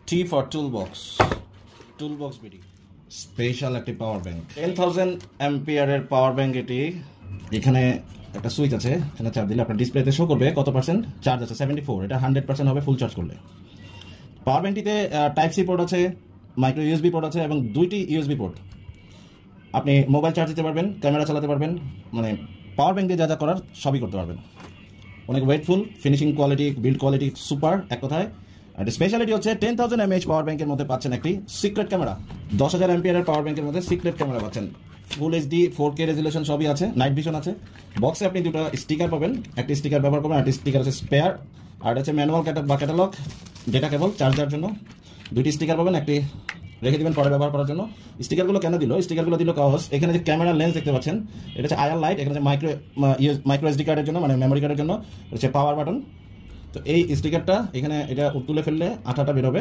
T for toolbox. Toolbox BD. Special একটি power bank 10,000 অ্যাম্পিয়ারের power bank. এটি এখানে একটা সুইচ আছে, এখানে চাপ দিলে আপনার ডিসপ্লেতে শো করবে কত পার্সেন্ট চার্জ আছে। 74। এটা 100% হবে ফুল চার্জ করলে। পাওয়ার ব্যাংকটিতে টাইপ সি পোর্ট আছে, মাইক্রো ইউএসবি পোর্ট আছে এবং 2টি ইউএসবি পোর্ট। আপনি মোবাইল চার্জ দিতে পারবেন, ক্যামেরা চালাতে পারবেন, মানে পাওয়ার ব্যাংক দিয়ে যা যা করার সবই করতে পারবেন। অনেক weightful, finishing quality, build quality super এক কথায়। আর স্পেশালিটি হচ্ছে 10,000 mAh পাওয়ার ব্যাংকের মধ্যে পাচ্ছেন একটি সিক্রেট ক্যামেরা। 10,000 অ্যাম্পিয়ারের পাওয়ার ব্যাংকের মধ্যে সিক্রেট ক্যামেরা পাচ্ছেন। ফুল এইচডি 4K রেজুলেশন সবই আছে, নাইট ভিশন আছে। বক্সে আপনি দুটো স্টিকার পাবেন, একটি স্টিকার ব্যবহার করবেন, একটি স্টিকার আছে স্পেয়ার, আর হচ্ছে ম্যানুয়াল বা ক্যাটালগ, ডেটা কেবল চার্জ দেওয়ার জন্য। দুইটি স্টিকার পাবেন, একটি রেখে দিবেন পরে ব্যবহার করার জন্য। স্টিকারগুলো কেন দিল? স্টিকারগুলো দিল কজ এখানে যে ক্যামেরা লেন্স দেখতে পাচ্ছেন, এটা হচ্ছে আইআর লাইট, এখানে যে মাইক্রো এসডি কার্ডের জন্য, মানে মেমোরি কার্ডের জন্য হচ্ছে পাওয়ার বাটন। তো এই স্টিকারটা এখানে এটা তুলে ফেললে আঠাটা বেরোবে,